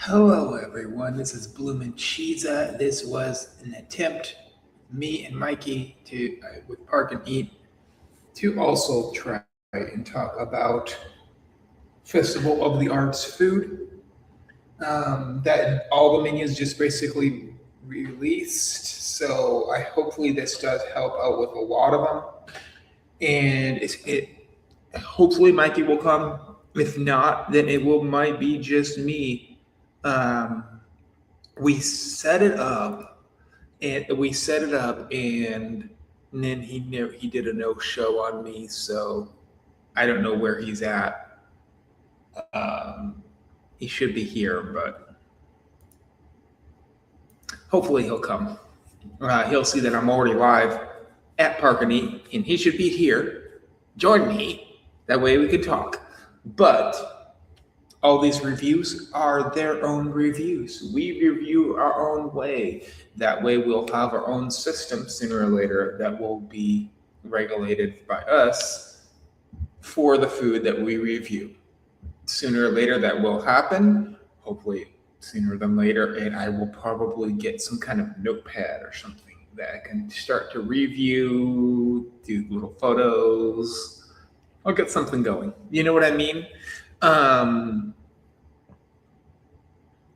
Hello, everyone. This is Bloomin' Cheesa. This was an attempt, me and Mikey, with Park and Eat, to also try and talk about Festival of the Arts food. That all the menus just basically released. So I hopefully this does help out with a lot of them, and it hopefully Mikey will come. If not, then it will might be just me. Um, we set it up and then he did a no show on me, so I don't know where he's at. He should be here, but hopefully he'll come. He'll see that I'm already live at Park and Eat, and he should be here. Join me. That way we can talk. But all these reviews are their own reviews. We review our own way. That way we'll have our own system sooner or later that will be regulated by us for the food that we review. Sooner or later that will happen, hopefully sooner than later, and I will probably get some kind of notepad or something that I can start to review, do little photos. I'll get something going. You know what I mean? Um,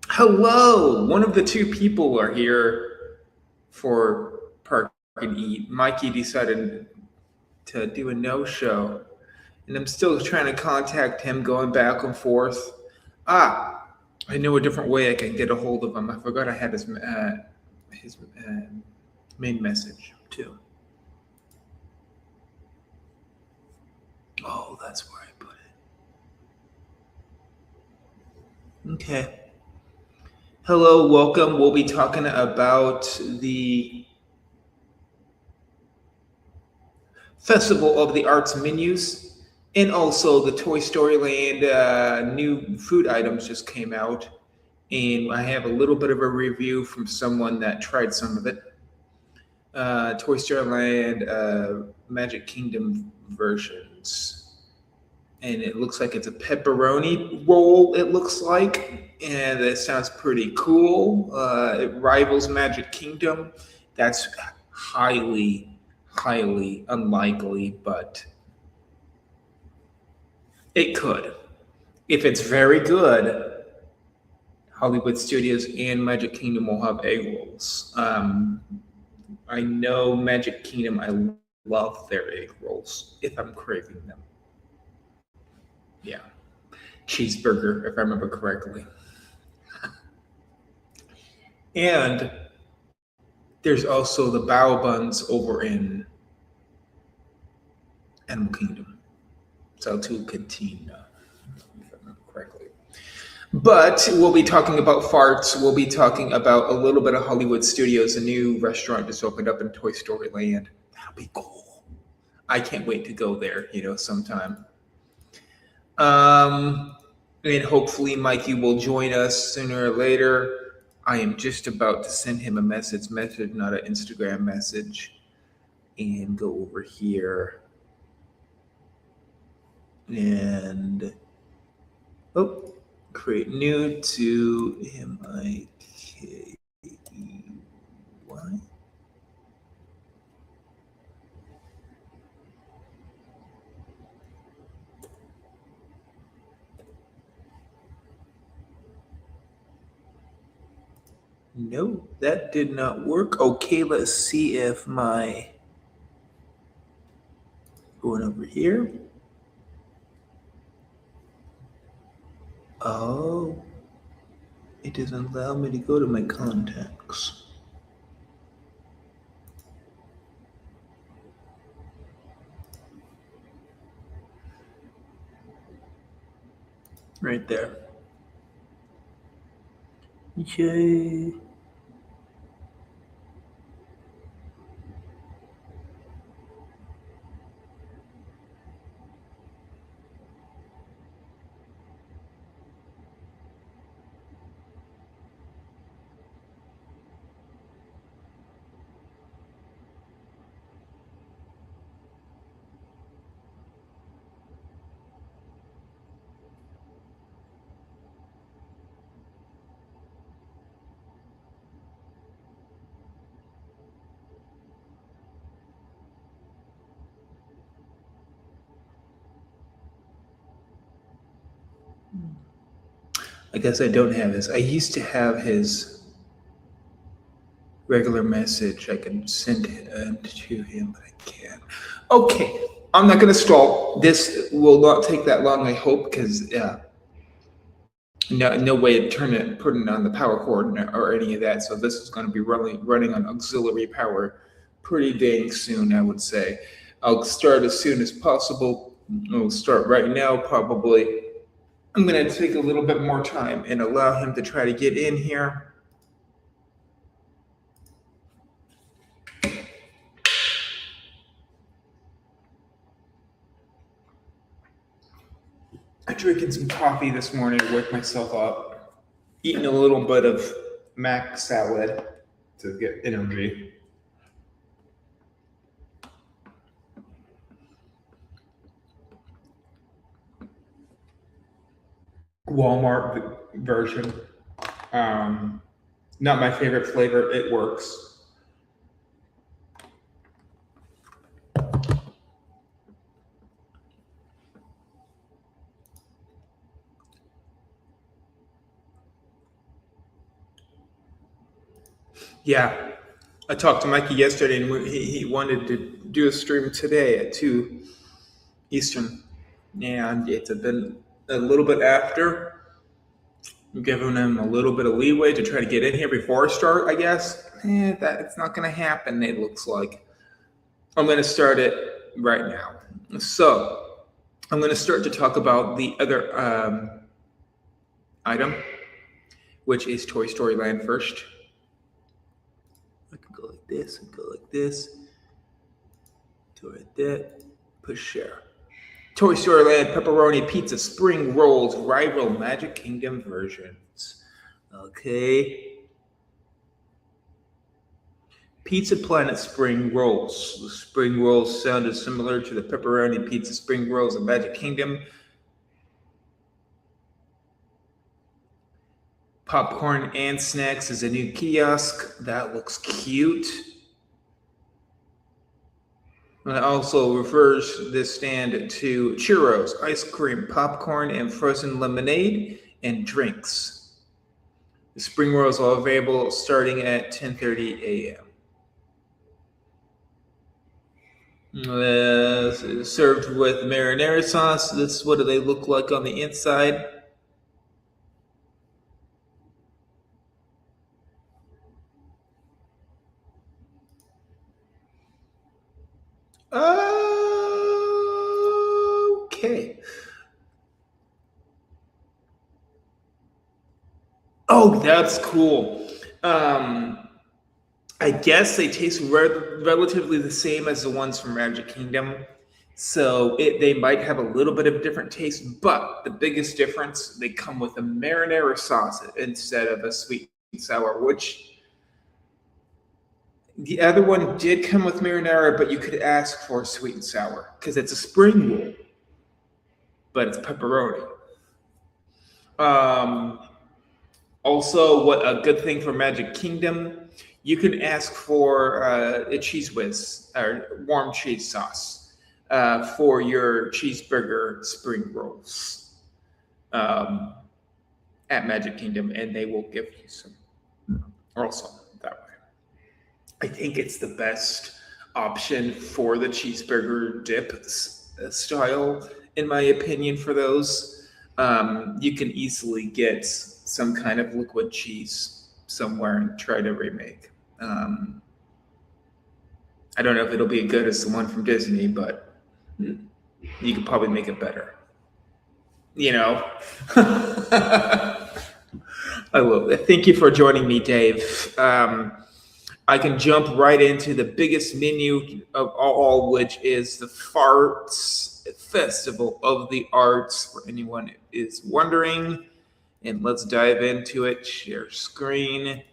Hello, one of the two people are here for Park and Eat. Mikey decided to do a no-show, and I'm still trying to contact him, going back and forth. I know a different way I can get a hold of him. I forgot I had his main message too. Oh, that's where I put it. Okay. Hello, welcome. We'll be talking about the Festival of the Arts menus, and also the Toy Story Land new food items just came out, and I have a little bit of a review from someone that tried some of it. Toy Story Land Magic Kingdom versions, and it looks like it's a pepperoni roll. It looks like, and it sounds pretty cool. It rivals Magic Kingdom. That's highly unlikely, but it could. If it's very good, Hollywood Studios and Magic Kingdom will have egg rolls. I know Magic Kingdom, I love their egg rolls if I'm craving them. Yeah. Cheeseburger, if I remember correctly. And there's also the bao buns over in Animal Kingdom. So to Cantina, if I remember correctly. But we'll be talking about farts. We'll be talking about a little bit of Hollywood Studios, a new restaurant just opened up in Toy Story Land. That'll be cool. I can't wait to go there, sometime. Um, and hopefully Mikey will join us sooner or later. I am just about to send him a message, not an Instagram message, and go over here. And create new to MIKEY. No, that did not work. Okay, let's see if my going over here. Oh, it doesn't allow me to go to my contacts. Right there. Yay. I guess I don't have his. I used to have his regular message. I can send it to him, but I can't. Okay, I'm not going to stall. This will not take that long, I hope, because no way to put it on the power cord or any of that. So this is going to be running on auxiliary power pretty dang soon, I would say. I'll start as soon as possible. I'll start right now, probably. I'm going to take a little bit more time and allow him to try to get in here. I'm drinking some coffee this morning to wake myself up. Eating a little bit of mac salad to get energy. Walmart version. Not my favorite flavor. It works. Yeah, I talked to Mikey yesterday, and he wanted to do a stream today at 2 Eastern, and it's been a little bit after. I'm giving him a little bit of leeway to try to get in here before I start, I guess. It's not going to happen, it looks like. I'm going to start it right now. So, I'm going to start to talk about the other item, which is Toy Story Land first. I can go like this and go like this. Do like that. Push share. Toy Story Land Pepperoni Pizza Spring Rolls Rival Magic Kingdom versions. Okay. Pizza Planet Spring Rolls. The spring rolls sounded similar to the Pepperoni Pizza Spring Rolls of Magic Kingdom. Popcorn and Snacks is a new kiosk. That looks cute. And it also refers this stand to churros, ice cream, popcorn, and frozen lemonade and drinks. The spring rolls are available starting at 10:30 a.m. Served with marinara sauce. This is what they look like on the inside. Okay. Oh, that's cool. I guess they taste relatively the same as the ones from Magic Kingdom. So they might have a little bit of different taste, but the biggest difference, they come with a marinara sauce instead of a sweet and sour, which the other one did come with marinara, but you could ask for sweet and sour because it's a spring roll, but it's pepperoni. Also, what a good thing for Magic Kingdom, you can ask for a cheese whiz or warm cheese sauce for your cheeseburger spring rolls at Magic Kingdom, and they will give you some also that way. I think it's the best option for the cheeseburger dip style, in my opinion, for those. You can easily get some kind of liquid cheese somewhere and try to remake. I don't know if it'll be as good as the one from Disney, but you could probably make it better. You know? I will. Thank you for joining me, Dave. I can jump right into the biggest menu of all, which is the FARTS, Festival of the Arts, for anyone who is wondering. And let's dive into it. Share screen.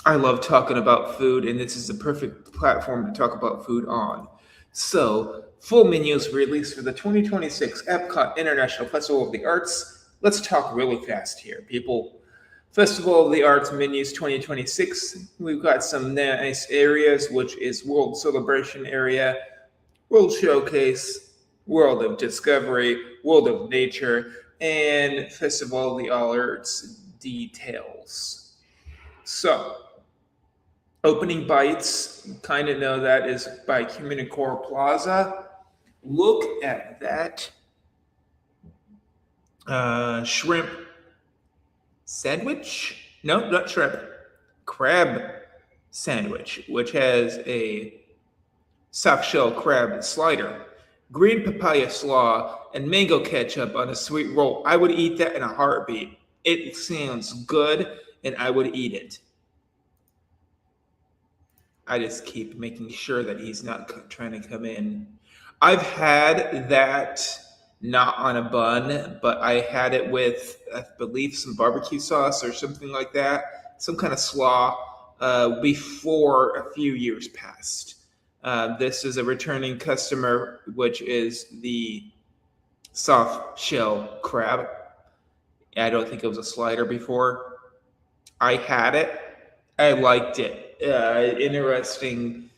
I love talking about food, and this is the perfect platform to talk about food on. So, full menus released for the 2026 Epcot International Festival of the Arts. Let's talk really fast here, people. Festival of the Arts menus 2026. We've got some nice areas, which is World Celebration Area, World Showcase, World of Discovery, World of Nature, and first of all, the alerts details. So, opening bites, kind of know that is by Community Core Plaza. Look at that shrimp sandwich. No, not shrimp. Crab sandwich, which has a soft shell crab slider, green papaya slaw, and mango ketchup on a sweet roll. I would eat that in a heartbeat. It sounds good, and I would eat it. I just keep making sure that he's not trying to come in. I've had that not on a bun, but I had it with, I believe, some barbecue sauce or something like that, some kind of slaw before a few years past. This is a returning customer, which is the soft shell crab. I don't think it was a slider before. I had it. I liked it. Interesting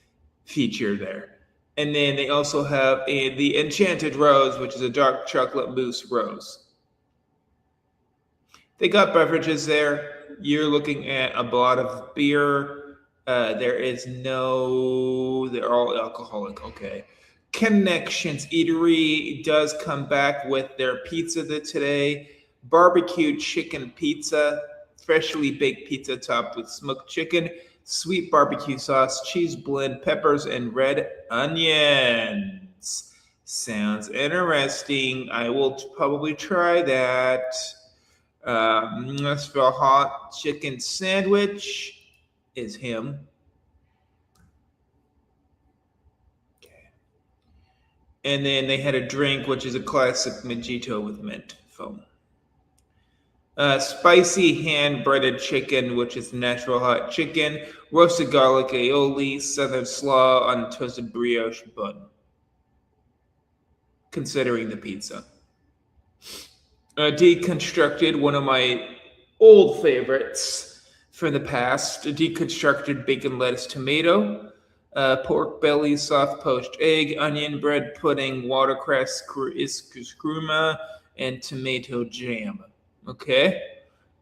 feature there. And then they also have the Enchanted Rose, which is a dark chocolate mousse rose. They got beverages there. You're looking at a lot of beer. They're all alcoholic. Okay. Connections Eatery does come back with their pizza today. Barbecue chicken pizza, freshly baked pizza topped with smoked chicken, sweet barbecue sauce, cheese blend, peppers, and red onions. Sounds interesting. I will probably try that. As for a hot chicken sandwich, is him. Okay. And then they had a drink, which is a classic mojito with mint foam. Spicy hand-breaded chicken, which is natural hot chicken, roasted garlic aioli, southern slaw on toasted brioche bun. Considering the pizza. Deconstructed, one of my old favorites from the past. Deconstructed bacon, lettuce, tomato, pork belly, soft poached egg, onion bread pudding, watercress, kurma, and tomato jam. Okay.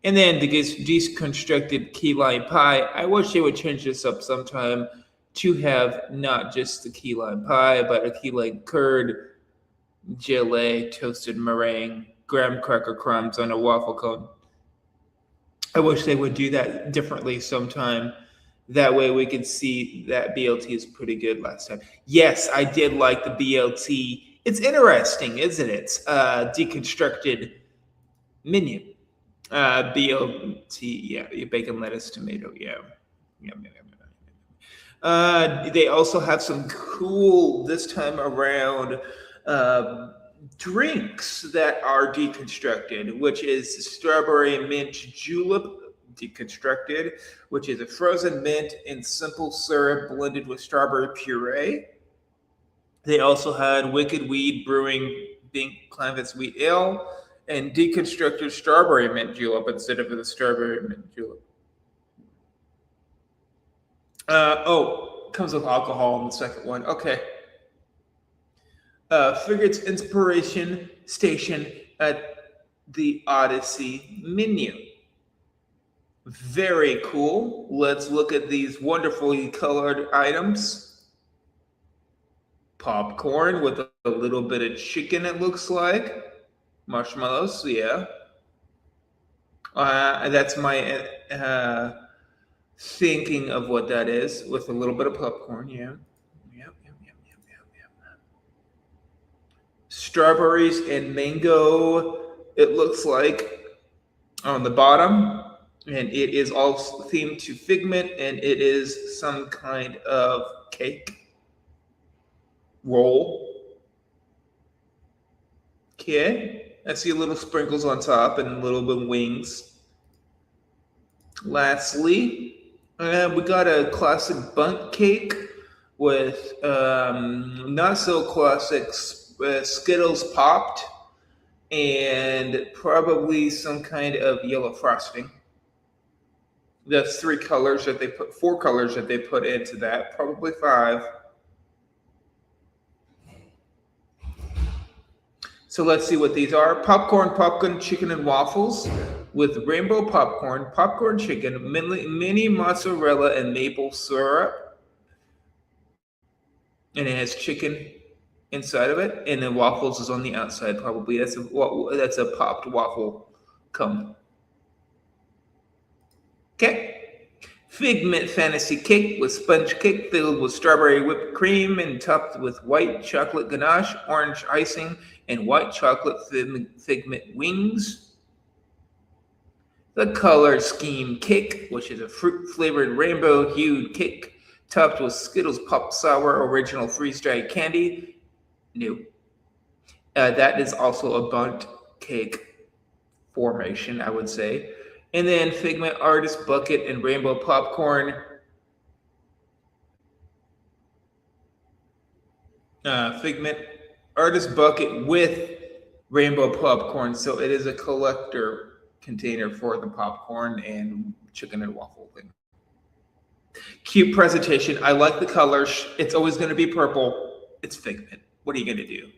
And then the deconstructed key lime pie. I wish they would change this up sometime to have not just the key lime pie, but a key lime curd, gelée, toasted meringue, graham cracker crumbs on a waffle cone. I wish they would do that differently sometime. That way we could see that BLT is pretty good last time. Yes, I did like the BLT. It's interesting, isn't it? Deconstructed menu. BLT, yeah, bacon, lettuce, tomato, yeah. They also have some cool, this time around, drinks that are deconstructed, which is strawberry mint julep deconstructed, which is a frozen mint and simple syrup blended with strawberry puree. They also had Wicked Weed Brewing Pink Canvas Wheat Ale and deconstructed strawberry mint julep instead of the strawberry mint julep. Comes with alcohol in the second one. Okay. Figure's inspiration station at the Odyssey menu. Very cool. Let's look at these wonderfully colored items. Popcorn with a little bit of chicken, it looks like. Marshmallows, yeah. That's my thinking of what that is, with a little bit of popcorn, yeah. Yep. Strawberries and mango, it looks like, on the bottom. And it is all themed to Figment, and it is some kind of cake roll. Okay, I see little sprinkles on top and a little bit of wings. Lastly, we got a classic bundt cake with not so classic Skittles popped and probably some kind of yellow frosting. That's four colors that they put into that, probably 5. So let's see what these are. Popcorn, chicken, and waffles with rainbow popcorn chicken, mini mozzarella, and maple syrup. And it has chicken inside of it, and then waffles is on the outside. Probably that's a popped waffle cone. Okay. Figment fantasy cake with sponge cake filled with strawberry whipped cream and topped with white chocolate ganache, orange icing, and white chocolate figment wings. The color scheme cake, which is a fruit flavored rainbow hued cake topped with Skittles Pop Sour original freeze dried candy. New. That is also a bundt cake formation, I would say. And then Figment Artist Bucket and Rainbow Popcorn. Figment Artist Bucket with Rainbow Popcorn. So it is a collector container for the popcorn and chicken and waffle thing. Cute presentation. I like the colors. It's always going to be purple. It's Figment. What are you going to do?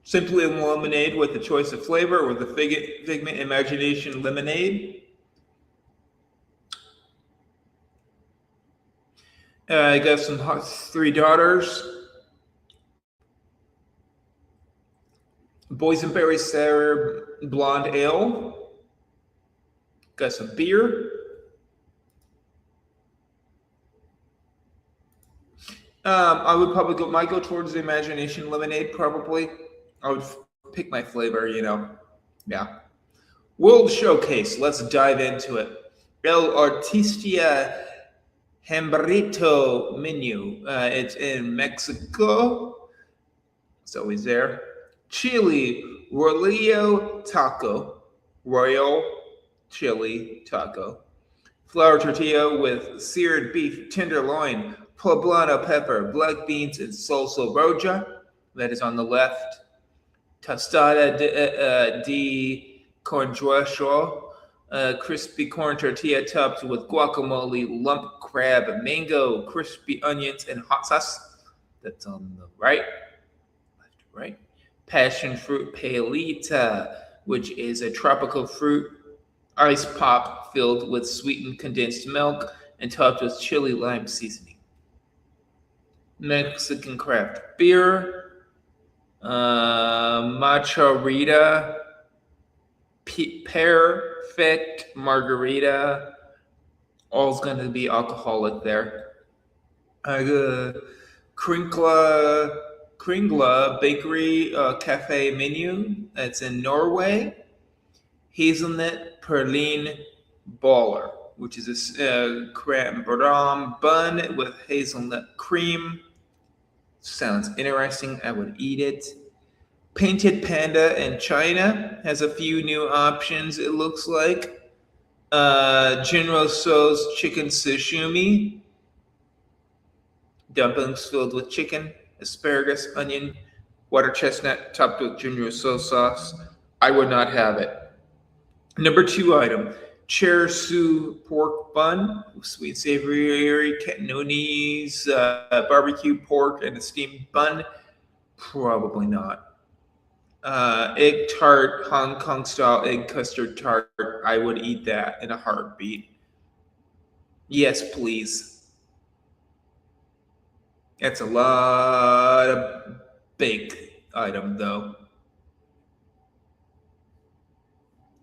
Simply lemonade with a choice of flavor, or the Figment Imagination Lemonade. I got some hot three daughters. Boysenberry Sour Blonde Ale. Got some beer. I would probably might go towards the Imagination Lemonade, probably. I would pick my flavor, Yeah. World Showcase. Let's dive into it. El Artistia Hamburrito menu. It's in Mexico. It's always there. Chili Royal Chili Taco. Flour tortilla with seared beef tenderloin, poblano pepper, black beans, and salsa roja. That is on the left. Tostada de cornjuecho, crispy corn tortilla topped with guacamole, lump crab, mango, crispy onions, and hot sauce. That's on the right. Left to right. Passion fruit paelita, which is a tropical fruit ice pop filled with sweetened condensed milk and topped with chili lime seasoning. Mexican craft beer. Macharita, perfect margarita. All's going to be alcoholic there. Kringla Bakery Cafe menu. That's in Norway. Hazelnut Praline Baller, which is a creme brûlée bun with hazelnut cream. Sounds interesting. I would eat it. Painted Panda in China has a few new options, it looks like. General Tso's chicken sashimi. Dumplings filled with chicken, asparagus, onion, water chestnut, topped with General Tso sauce. I would not have it. Number 2 item. Char siu pork bun, sweet savory Cantonese barbecue pork and a steamed bun. Probably not. Egg tart, Hong Kong style egg custard tart. I would eat that in a heartbeat. Yes, please. That's a lot of baked item, though.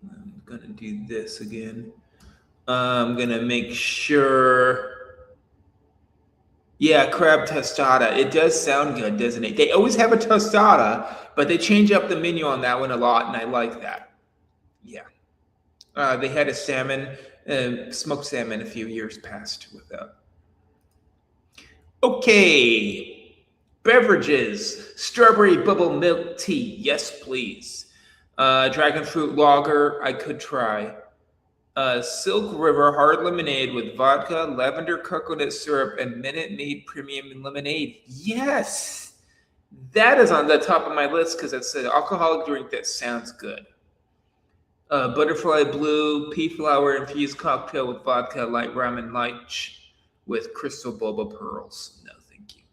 I'm gonna do this again. I'm gonna make sure. Yeah, crab tostada. It does sound good, doesn't it? They always have a tostada, but they change up the menu on that one a lot, and I like that. Yeah. They had a salmon, smoked salmon a few years past with that. Okay. Beverages. Strawberry bubble milk tea. Yes, please. Dragon fruit lager. I could try. Silk River hard lemonade with vodka, lavender coconut syrup, and Minute Maid premium lemonade. Yes, That is on the top of my list because it's an alcoholic drink that sounds good. Butterfly Blue pea flower infused cocktail with vodka, light rum, and lychee with crystal boba pearls. No, thank you.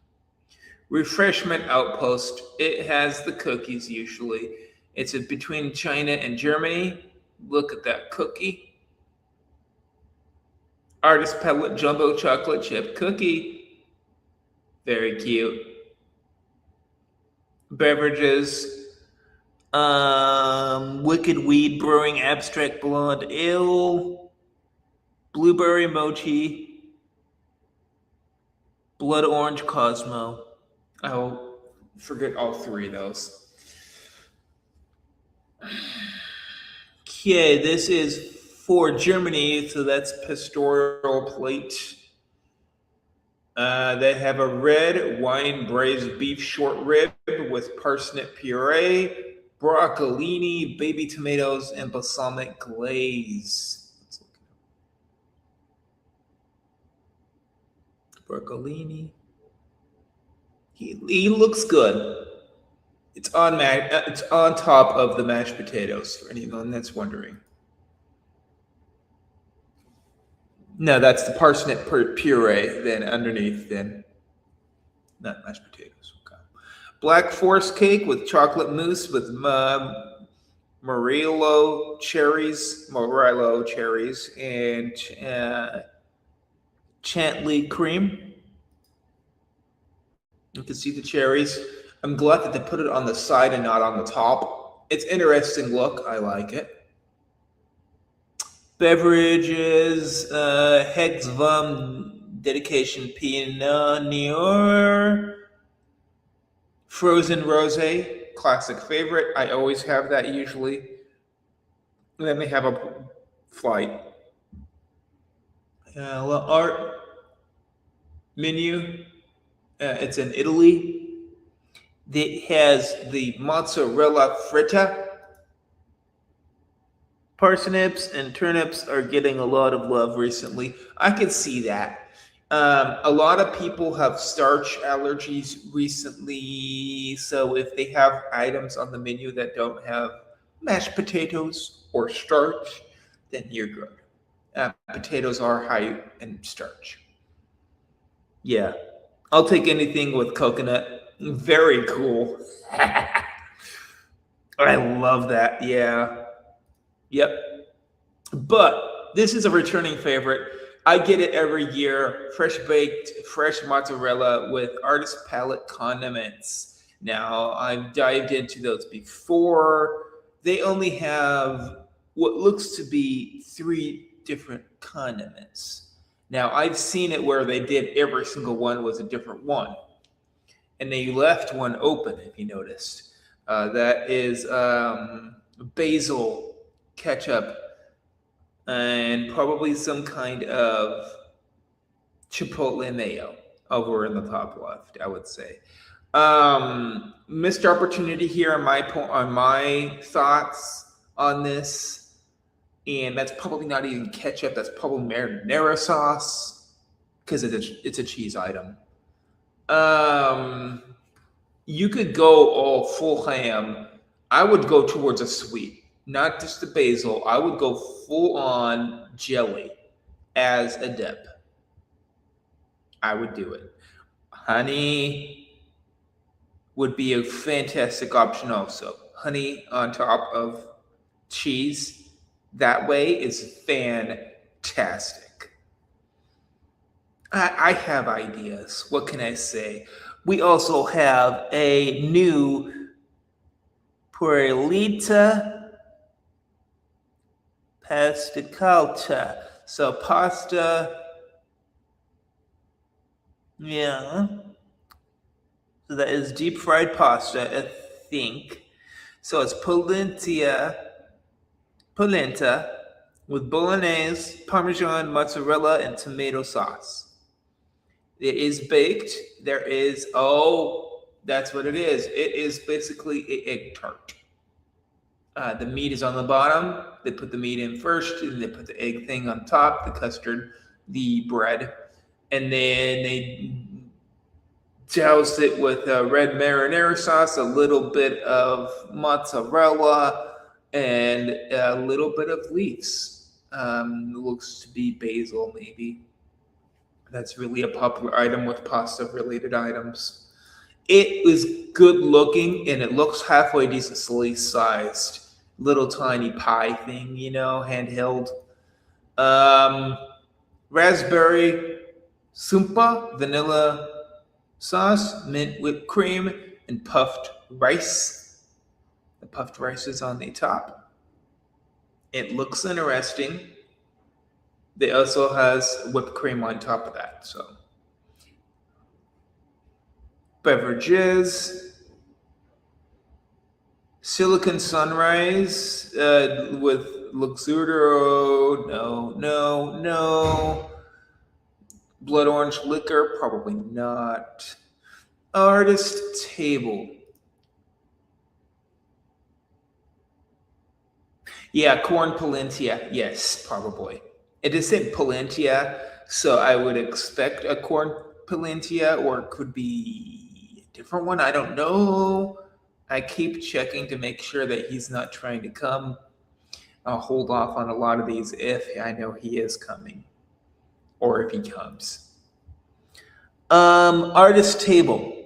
Refreshment Outpost. It has the cookies usually. It's between China and Germany. Look at that cookie. Artist Pellet Jumbo Chocolate Chip Cookie. Very cute. Beverages. Wicked Weed Brewing Abstract Blonde Ale. Blueberry Mochi. Blood Orange Cosmo. I'll forget all three of those. Okay, this is for Germany, so that's pastoral plate. They have a red wine braised beef short rib with parsnip puree, broccolini, baby tomatoes, and balsamic glaze. Broccolini. He looks good. It's on top of the mashed potatoes for anyone that's wondering. No, that's the parsnip puree. Then underneath, then not mashed potatoes. Okay. Black Forest cake with chocolate mousse with Morello cherries, and Chantilly cream. You can see the cherries. I'm glad that they put it on the side and not on the top. It's interesting look. I like it. Beverages, Hex Vom Dedication Pinot Noir, Frozen Rosé, classic favorite. I always have that usually. And then they have a flight. Art menu. It's in Italy. It has the mozzarella fritta. Parsnips and turnips are getting a lot of love recently. I can see that. A lot of people have starch allergies recently, so if they have items on the menu that don't have mashed potatoes or starch, then you're good. Potatoes are high in starch. Yeah, I'll take anything with coconut. Very cool. I love that. Yeah. Yep. But this is a returning favorite. I get it every year. Fresh baked, fresh mozzarella with artist palette condiments. Now, I've dived into those before. They only have what looks to be 3 different condiments. Now, I've seen it where they did every single one was a different one. And they left one open, if you noticed. That is basil, ketchup, and probably some kind of chipotle mayo over in the top left, I would say. Missed opportunity here on my thoughts on this. And that's probably not even ketchup. That's probably marinara sauce because it's a cheese item. You could go all full ham. I would go towards a sweet, not just the basil. I would go full on jelly as a dip. I would do it. Honey would be a fantastic option also. Honey on top of cheese. That way is fantastic. I have ideas. What can I say? We also have a new Puerlita pasticalta. So pasta, yeah. So that is deep fried pasta, I think. So it's polenta with bolognese, parmesan, mozzarella, and tomato sauce. It is baked. There is, that's what it is. It is basically an egg tart. The meat is on the bottom. They put the meat in first, and they put the egg thing on top, the custard, the bread, and then they Douse it with red marinara sauce, a little bit of mozzarella, and a little bit of leeks. Looks to be basil, maybe. That's really a popular item with pasta related items. It was good looking and it looks halfway decently sized. Little tiny pie thing, handheld. Um, Raspberry sumpa, vanilla sauce, mint whipped cream, and puffed rice. The puffed rice is on the top. It looks interesting. It also has whipped cream on top of that. So, beverages, Silicon Sunrise with Luxurdo. No, no, no. Blood orange liquor, probably not. Artist table. Yeah, corn polenta. Yes, probably. It is said polenta, so I would expect a corn polenta, or it could be a different one. I don't know. I keep checking to make sure that he's not trying to come. I'll hold off on a lot of these if I know he is coming, or if he comes. Artist table.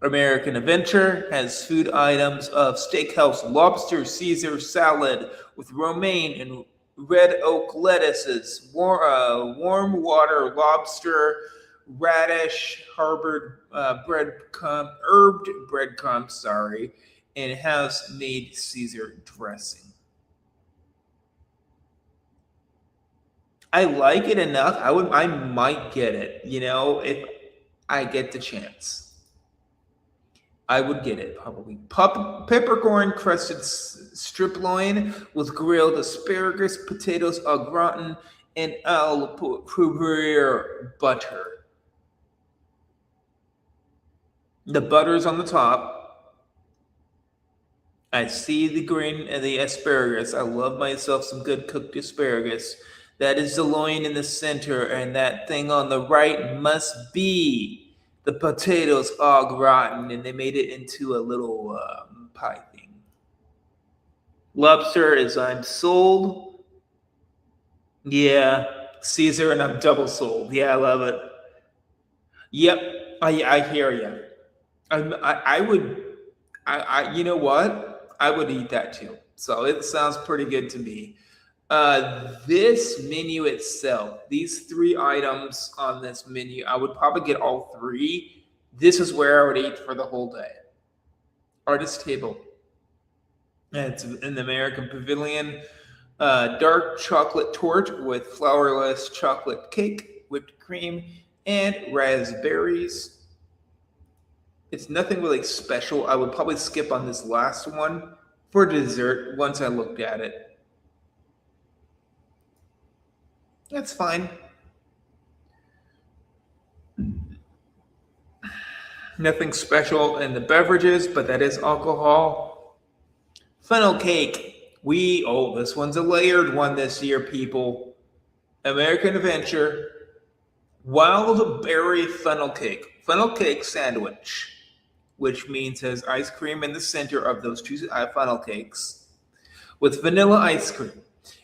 American Adventure has food items of steakhouse lobster Caesar salad with romaine and red oak lettuces, warm water lobster, radish, harbored herbed breadcrumbs, and house-made Caesar dressing. I like it enough. I might get it, if I get the chance. I would get it probably. Peppercorn crusted strip loin with grilled asparagus, potatoes au gratin, and al poivre butter. The butter's on the top. I see the green and the asparagus. I love myself some good cooked asparagus. That is the loin in the center, and that thing on the right must be the potatoes au gratin, and they made it into a little pie thing. Lobster is I'm sold. Yeah, Caesar, and I'm double sold. Yeah, I love it. Yep, I hear you. I would, you know what? I would eat that too. So it sounds pretty good to me. This menu itself, these three items on this menu, I would probably get all three. This is where I would eat for the whole day. Artist table. It's in the American Pavilion. Dark chocolate torte with flourless chocolate cake, whipped cream, and raspberries. It's nothing really special. I would probably skip on this last one for dessert once I looked at it. That's fine. Nothing special in the beverages, but that is alcohol. Funnel cake. This one's a layered one this year, people. American Adventure. Wild berry funnel cake. Funnel cake sandwich, which means there's ice cream in the center of those two funnel cakes with vanilla ice cream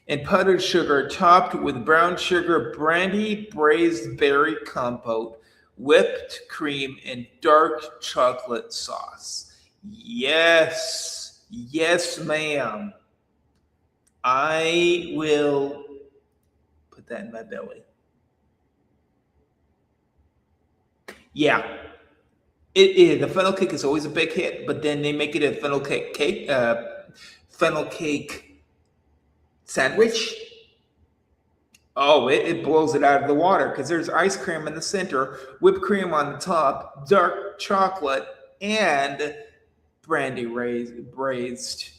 and powdered sugar topped with brown sugar brandy braised berry compote, whipped cream, and dark chocolate sauce. Yes, yes, ma'am. I will put that in my belly. Yeah, it is. The funnel cake is always a big hit, but then they make it a funnel cake sandwich. Oh, it blows it out of the water because there's ice cream in the center, whipped cream on the top, dark chocolate, and brandy braised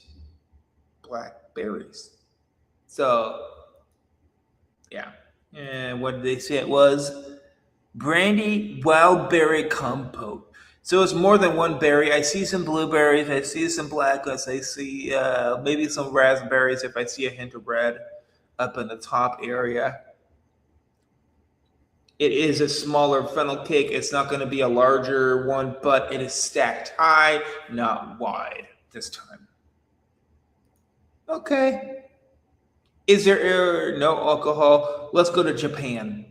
blackberries. So, yeah. And what did they say it was? Brandy wild berry compote. So it's more than one berry. I see some blueberries. I see some blackberries. I see maybe some raspberries if I see a hint of red up in the top area. It is a smaller funnel cake. It's not going to be a larger one, but it is stacked high, not wide this time. Okay. Is there no alcohol? Let's go to Japan.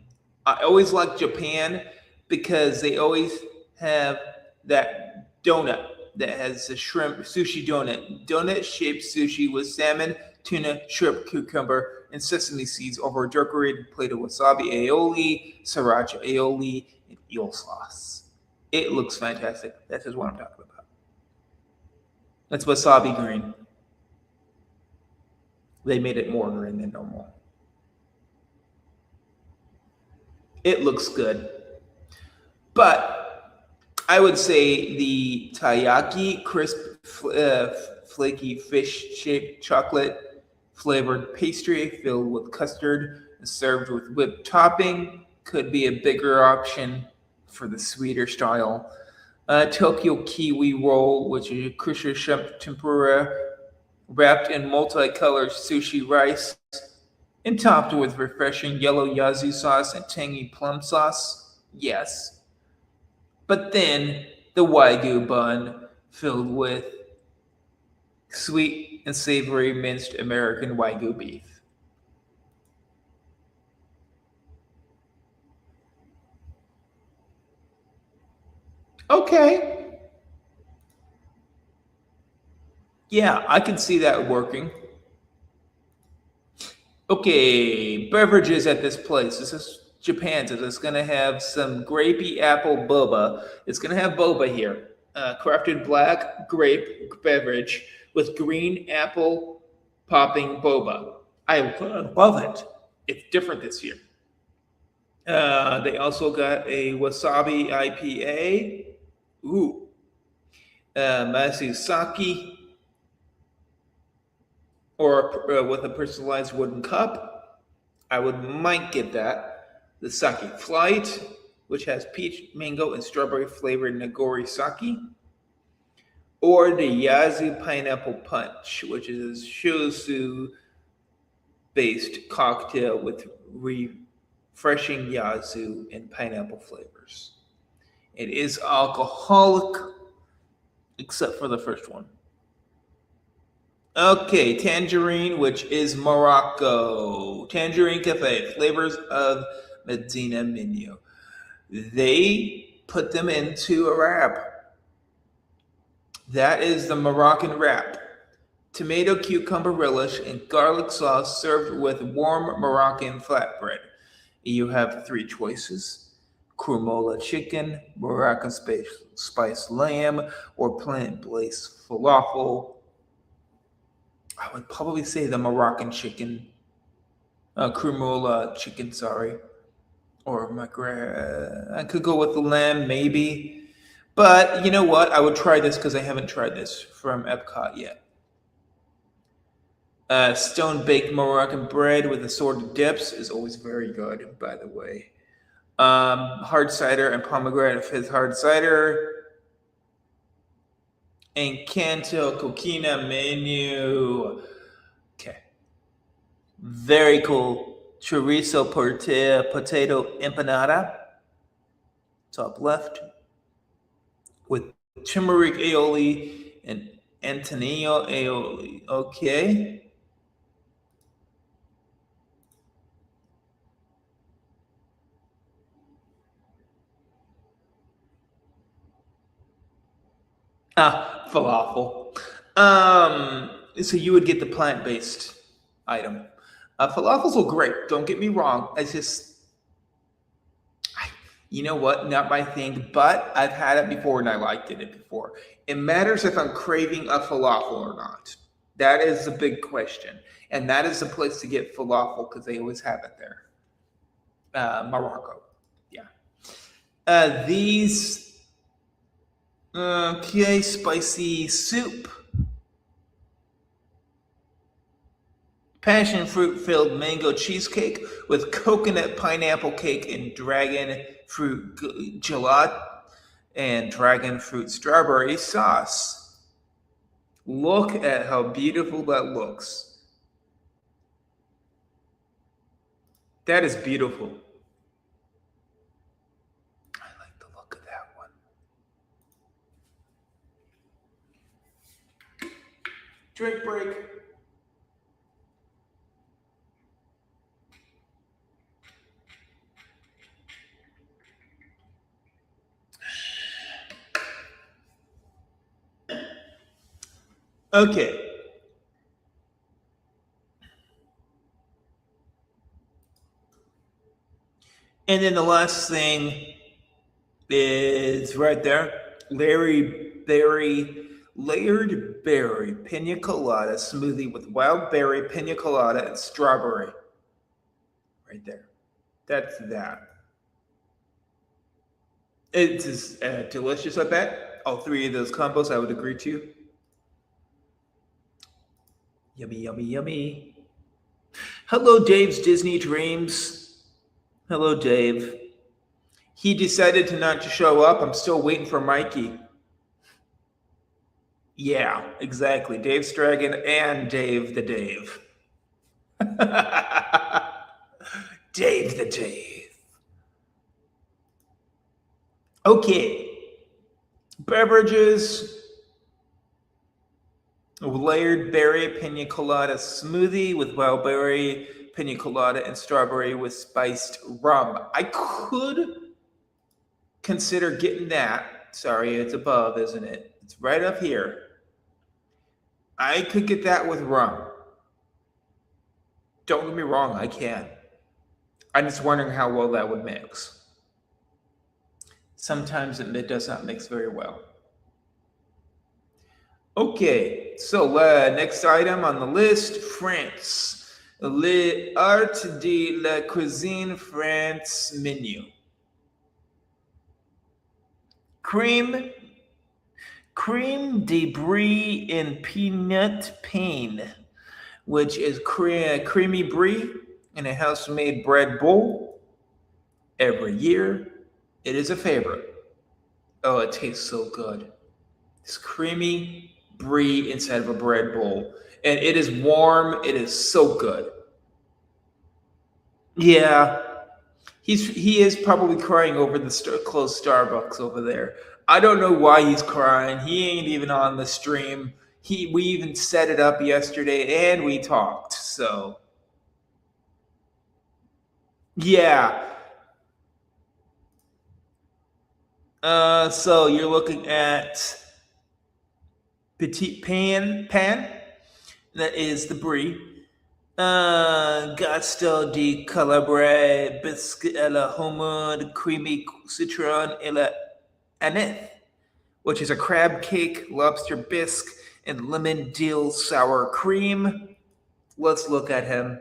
I always like Japan because they always have that donut that has a shrimp sushi donut. Donut shaped sushi with salmon, tuna, shrimp, cucumber, and sesame seeds over a decorated plate of wasabi aioli, sriracha aioli, and eel sauce. It looks fantastic. That's just what I'm talking about. That's wasabi green. They made it more green than normal. It looks good. But I would say the taiyaki, crisp, flaky fish shaped chocolate flavored pastry filled with custard and served with whipped topping, could be a bigger option for the sweeter style. Tokyo kiwi roll, which is a kosher shrimp tempura wrapped in multicolored sushi rice and topped with refreshing yellow yuzu sauce and tangy plum sauce. Yes. But then the Wagyu bun filled with sweet and savory minced American Wagyu beef. Okay. Yeah, I can see that working. Okay, beverages at this place. This is Japan, so it's gonna have some grapey apple boba. It's gonna have boba here. Crafted black grape beverage with green apple popping boba. I love it. It's different this year. They also got a wasabi IPA. Ooh. Masusaki, or with a personalized wooden cup. I might get that. The sake flight, which has peach, mango, and strawberry flavored nagori sake. Or the Yazoo pineapple punch, which is shozu based cocktail with refreshing Yazoo and pineapple flavors. It is alcoholic, except for the first one. Okay, Tangerine, which is Morocco. Tangerine Cafe, flavors of Medina menu. They put them into a wrap. That is the Moroccan wrap. Tomato, cucumber relish, and garlic sauce served with warm Moroccan flatbread. You have three choices: Krumola chicken, Moroccan spice lamb, or plant-based falafel. I would probably say the Moroccan chicken, Krumola chicken, sorry. Or I could go with the lamb, maybe. But you know what? I would try this because I haven't tried this from Epcot yet. Stone baked Moroccan bread with assorted dips is always very good, by the way. Hard cider and pomegranate fizz hard cider. And Canto Coquina menu. Okay. Very cool. Chorizo potato empanada. Top left. With turmeric aioli and Antonio aioli. Okay. Falafel. So you would get the plant-based item. Falafels are great. Don't get me wrong. It's just, you know what? Not my thing. But I've had it before and I liked it before. It matters if I'm craving a falafel or not. That is the big question, and that is the place to get falafel because they always have it there. Morocco. Yeah. These. Okay, spicy soup. Passion fruit filled mango cheesecake with coconut pineapple cake and dragon fruit gelato and dragon fruit strawberry sauce. Look at how beautiful that looks. That is beautiful. Drink break. Okay. And then the last thing is right there. Layered berry pina colada smoothie with wild berry pina colada and strawberry. Right there. That's that. It's delicious, I bet. All three of those combos I would agree to. Yummy, yummy, yummy. Hello, Dave's Disney Dreams. Hello, Dave. He decided to not to show up. I'm still waiting for Mikey. Yeah, exactly. Dave Stragan and Dave the Dave. Dave the Dave. Okay. Beverages. Layered berry pina colada smoothie with wild berry pina colada and strawberry with spiced rum. I could consider getting that. Sorry, it's above, isn't it? It's right up here. I could get that with rum. Don't get me wrong, I can. I'm just wondering how well that would mix. Sometimes it does not mix very well. Okay, so next item on the list, France. L'art de la cuisine France menu. Cream de brie in peanut pain, which is creamy brie in a house-made bread bowl. Every year, it is a favorite. Oh, it tastes so good. It's creamy brie inside of a bread bowl, and it is warm. It is so good. Yeah, he is probably crying over the closed Starbucks over there. I don't know why he's crying. He ain't even on the stream. We even set it up yesterday and we talked. So yeah. So you're looking at Petite Pan. That is the brie. Gasto di Calabre, biscuit à la homard, creamy citron et la aneth, which is a crab cake, lobster bisque, and lemon dill sour cream. Let's look at him.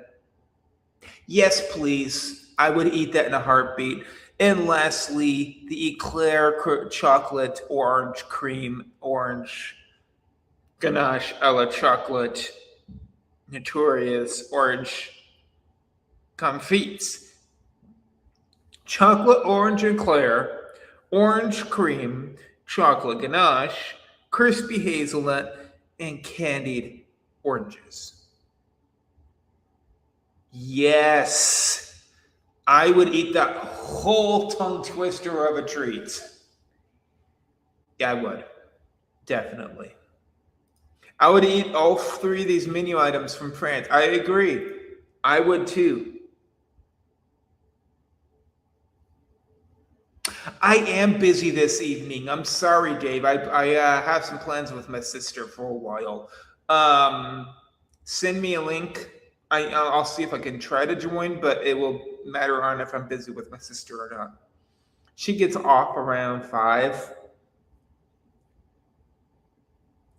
Yes, please. I would eat that in a heartbeat. And lastly, the eclair chocolate orange ganache a la chocolate notorious orange confits. Chocolate orange eclair, orange cream, chocolate ganache, crispy hazelnut, and candied oranges. Yes, I would eat that whole tongue twister of a treat. Yeah, I would. Definitely. I would eat all three of these menu items from France. I agree. I would too. I am busy this evening. I'm sorry, Dave. I have some plans with my sister for a while. Send me a link. I'll see if I can try to join, but it will matter on if I'm busy with my sister or not. She gets off around 5.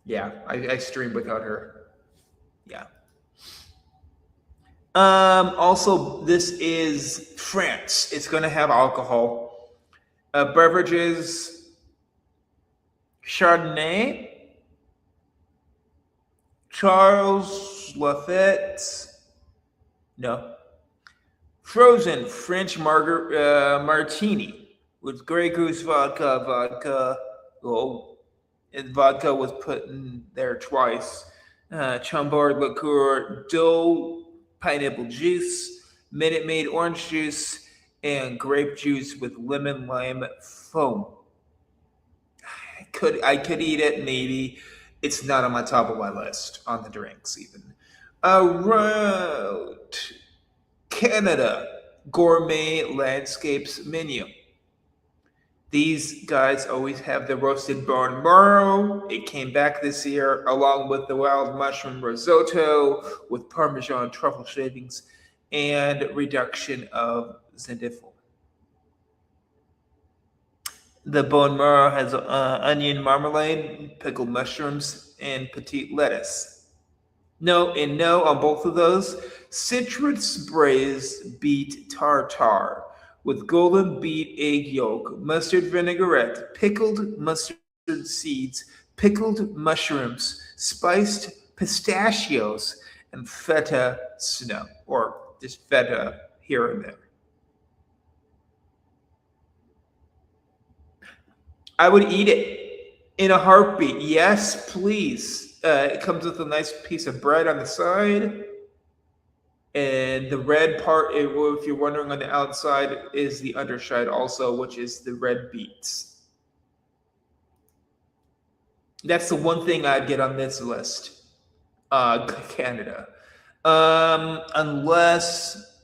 Yeah, I stream without her. Yeah. Also, this is France. It's going to have alcohol. Beverages, Chardonnay, Charles Lafette, no, frozen French martini with Grey Goose vodka. Oh, and vodka was put in there twice. Chambord liqueur, dough, pineapple juice, Minute Maid orange juice, and grape juice with lemon lime foam. I could eat it maybe. It's not on my top of my list on the drinks, even. Around Canada Gourmet Landscapes menu. These guys always have the roasted bone marrow. It came back this year along with the wild mushroom risotto with Parmesan truffle shavings and reduction of zendiffle. The bone marrow has onion marmalade, pickled mushrooms, and petite lettuce. No and no on both of those. Citrus braised beet tartare with golden beet egg yolk, mustard vinaigrette, pickled mustard seeds, pickled mushrooms, spiced pistachios, and feta snow, or just feta here and there. I would eat it in a heartbeat. Yes, please. It comes with a nice piece of bread on the side. And the red part, if you're wondering on the outside, is the underside also, which is the red beets. That's the one thing I'd get on this list. Canada. Unless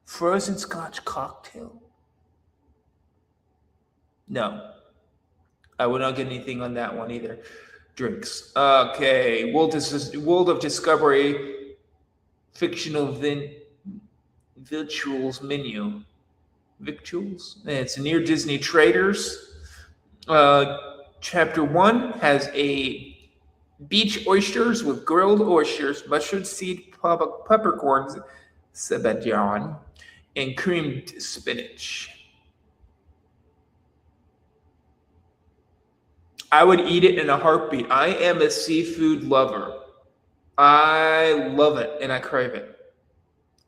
frozen scotch cocktail. No. I would not get anything on that one either. Drinks. Okay. World of Discovery fictional victuals menu. Victuals? It's near Disney Traders. Chapter 1 has a beach oysters with grilled oysters, mustard seed peppercorns, ceviche, and creamed spinach. I would eat it in a heartbeat. I am a seafood lover. I love it and I crave it.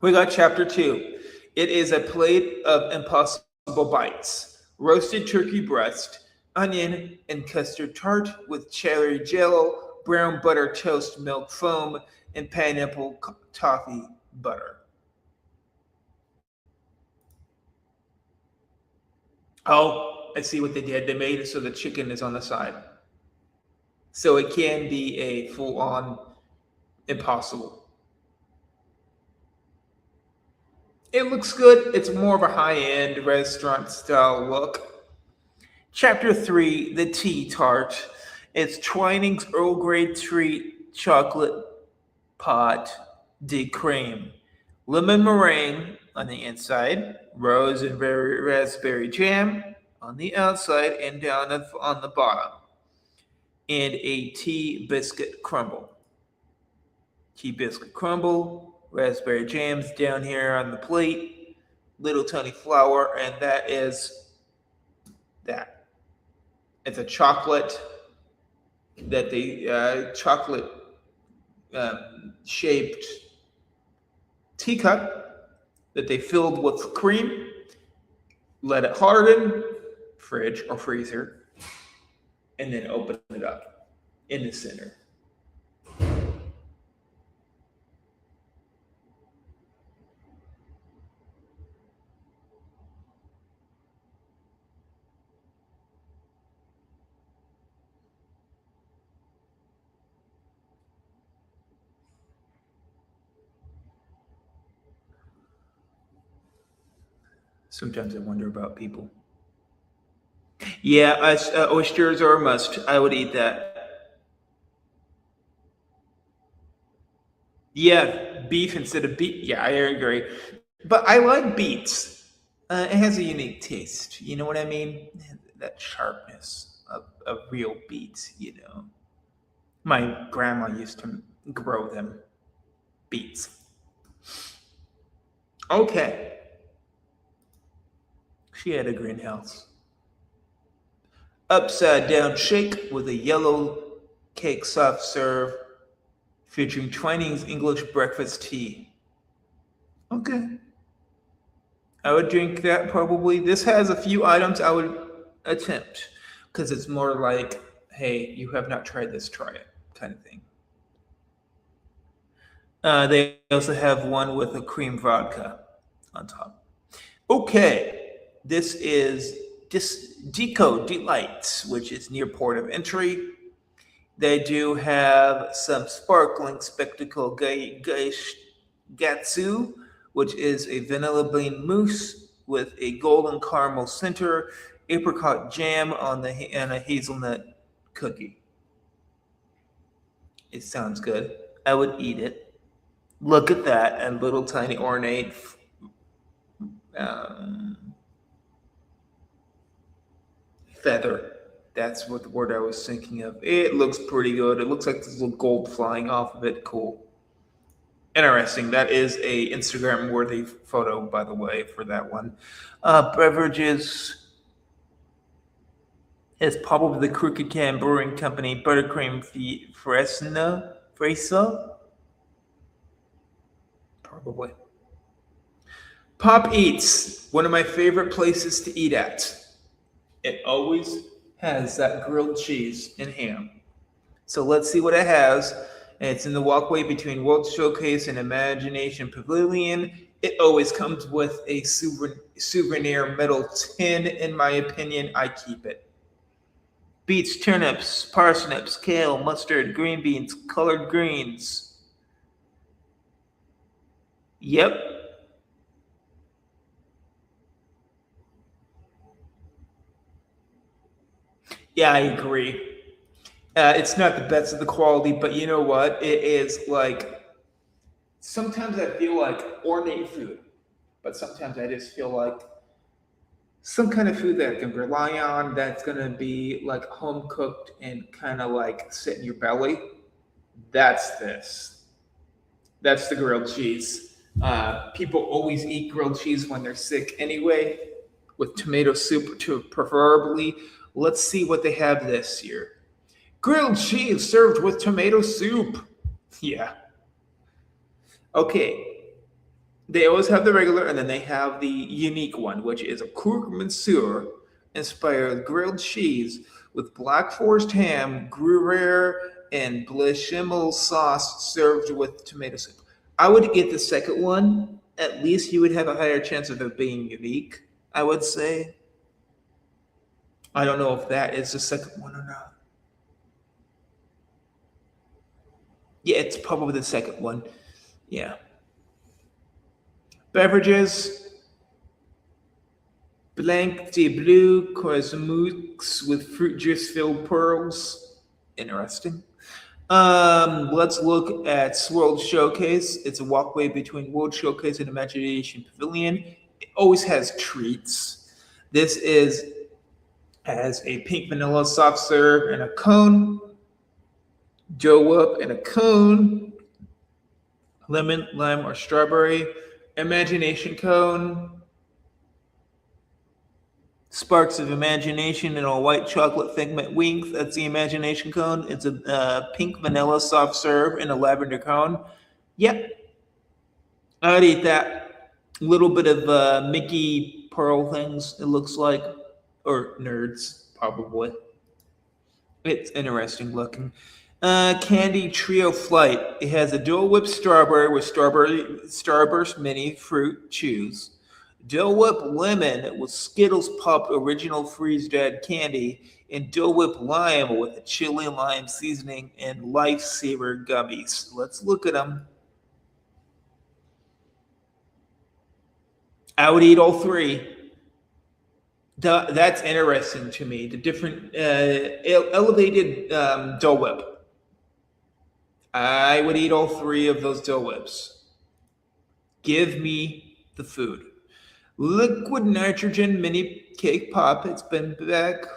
We got chapter 2. It is a plate of impossible bites. Roasted turkey breast, onion and custard tart with cherry jello, brown butter toast milk foam, and pineapple toffee butter. Oh, I see what they did. They made it so the chicken is on the side. So it can be a full-on impossible. It looks good. It's more of a high-end restaurant style look. Chapter 3, the tea tart. It's Twinings Earl Grey treat chocolate pot de creme. Lemon meringue on the inside, rose and raspberry jam on the outside and down on the bottom, and a tea biscuit crumble. Tea biscuit crumble, raspberry jams down here on the plate, little tiny flour, and that is that. It's a chocolate that they chocolate shaped teacup that they filled with cream, let it harden, fridge or freezer, and then open it up in the center. Sometimes I wonder about people. Yeah, oysters are a must. I would eat that. Yeah, beef instead of beef. Yeah, I agree. But I like beets. It has a unique taste. You know what I mean? That sharpness of real beets, you know. My grandma used to grow them. Beets. Okay. She had a greenhouse. Upside down shake with a yellow cake soft serve featuring Twinings English breakfast tea. Okay. I would drink that probably. This has a few items I would attempt because it's more like, hey, you have not tried this, try it kind of thing. They also have one with a cream vodka on top. Okay, this is Deco Delights, which is near port of entry. They do have some sparkling spectacle gatsu, which is a vanilla bean mousse with a golden caramel center, apricot jam on and a hazelnut cookie. It sounds good. I would eat it. Look at that, and little tiny ornate um, feather. That's what the word I was thinking of. It looks pretty good. It looks like there's a little gold flying off of it. Cool. Interesting. That is a Instagram worthy photo, by the way, for that one. Beverages is probably the Crooked Can Brewing Company Buttercream Fresa. Probably. Pop Eats, one of my favorite places to eat at. It always has that grilled cheese and ham. So let's see what it has. And it's in the walkway between World Showcase and Imagination Pavilion. It always comes with a souvenir metal tin. In my opinion, I keep it. Beets, turnips, parsnips, kale, mustard, green beans, colored greens. Yep. Yeah, I agree. It's not the best of the quality, but you know what? It is like sometimes I feel like ornate food, but sometimes I just feel like some kind of food that I can rely on that's gonna be like home cooked and kind of like sit in your belly. That's this. That's the grilled cheese. People always eat grilled cheese when they're sick anyway, with tomato soup to preferably. Let's see what they have this year. Grilled cheese served with tomato soup. Yeah. Okay. They always have the regular, and then they have the unique one, which is a curcuma sur inspired grilled cheese with Black Forest ham, Gruyere, and bechamel sauce served with tomato soup. I would get the second one. At least you would have a higher chance of it being unique, I would say. I don't know if that is the second one or not. Yeah, it's probably the second one. Yeah. Beverages. Blanc de Bleu Croissants with fruit juice filled pearls. Interesting. Let's look at World Showcase. It's a walkway between World Showcase and Imagination Pavilion. It always has treats. This is has a pink vanilla soft serve and a cone, Joe Whoop and a cone, lemon, lime, or strawberry, imagination cone, sparks of imagination and a white chocolate figment wings. That's the imagination cone. It's a pink vanilla soft serve and a lavender cone. Yep, I'd eat that. A little bit of Mickey pearl things, it looks like, or nerds, probably. It's interesting looking. Candy Trio Flight. It has a Dole Whip strawberry with Starburst mini fruit chews. Dole Whip lemon with Skittles Pop original freeze dried candy, and Dole Whip lime with a chili lime seasoning and Lifesaver gummies. Let's look at them. I would eat all three. That's interesting to me. The different elevated Dole Whip. I would eat all three of those Dole Whips. Give me the food. Liquid nitrogen mini cake pop. It's been back a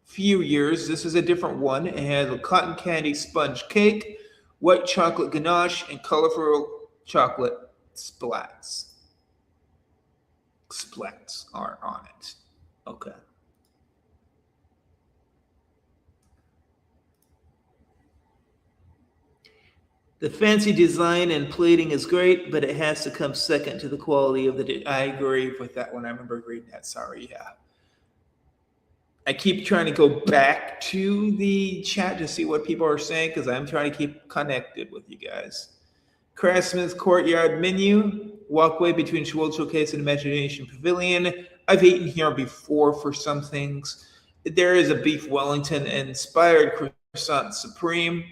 few years. This is a different one. It has a cotton candy sponge cake, white chocolate ganache, and colorful chocolate splats. Splats are on it. Okay. The fancy design and plating is great, but it has to come second to the quality of the. I agree with that one. I remember reading that. Sorry, yeah. I keep trying to go back to the chat to see what people are saying because I'm trying to keep connected with you guys. Craftsman's Courtyard menu, walkway between World Showcase and Imagination Pavilion. I've eaten here before for some things. There is a beef Wellington inspired Croissant Supreme.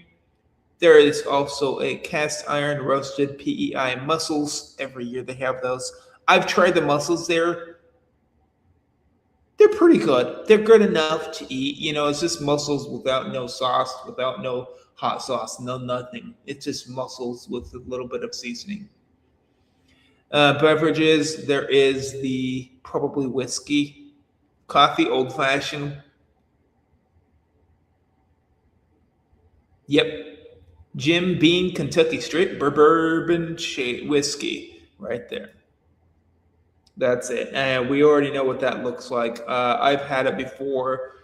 There is also a cast iron roasted PEI mussels. Every year they have those. I've tried the mussels there. They're pretty good. They're good enough to eat. It's just mussels without no sauce, without no hot sauce, no nothing. It's just mussels with a little bit of seasoning. Beverages, there is the probably whiskey, coffee, old fashioned. Yep. Jim Beam Kentucky Straight Bourbon Shade Whiskey right there. That's it. And we already know what that looks like. I've had it before.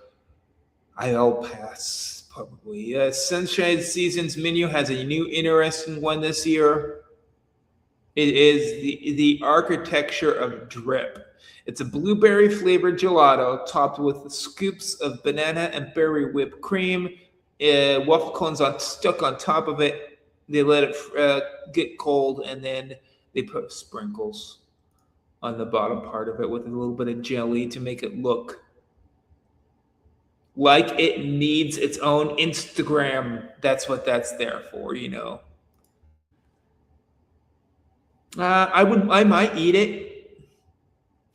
I'll pass probably. Sunshine Seasons menu has a new interesting one this year. It is the architecture of drip. It's a blueberry flavored gelato topped with scoops of banana and berry whipped cream. Waffle cones stuck on top of it. They let it get cold, and then they put sprinkles on the bottom part of it with a little bit of jelly to make it look like it needs its own Instagram. That's what that's there for. I might eat it.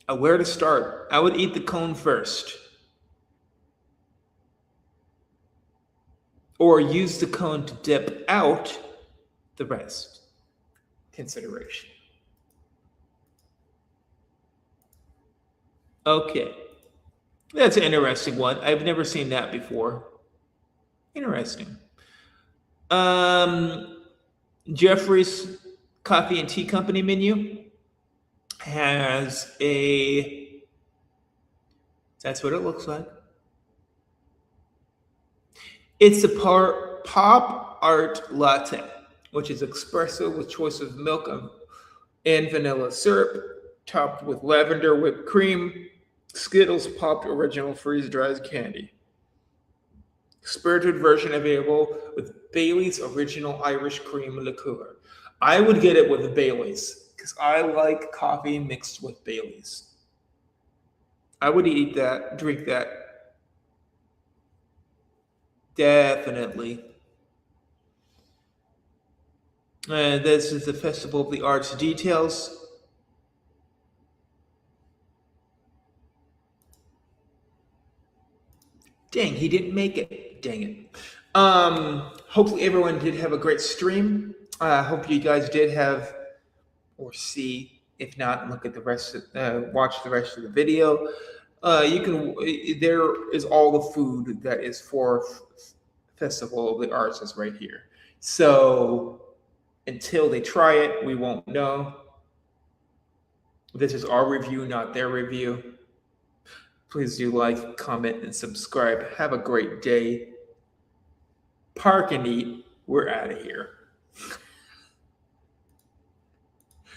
Where to start? I would eat the cone first, or use the cone to dip out the rest. Consideration. Okay. That's an interesting one. I've never seen that before. Interesting. Jeffrey's Coffee and Tea Company menu has that's what it looks like. It's a pop art latte, which is espresso with choice of milk and vanilla syrup, topped with lavender whipped cream, Skittles popped original freeze-dried candy. Spirited version available with Bailey's original Irish cream liqueur. I would get it with Bailey's because I like coffee mixed with Bailey's. I would eat that, drink that. Definitely. This is the Festival of the Arts details. Dang, he didn't make it. Dang it. Hopefully everyone did have a great stream. Hope you guys did have or see. If not, look at the rest. Watch the rest of the video. There is all the food that is for Festival of the Arts is right here. So until they try it, we won't know. This is our review, not their review. Please do like, comment, and subscribe. Have a great day. Park and eat. We're out of here.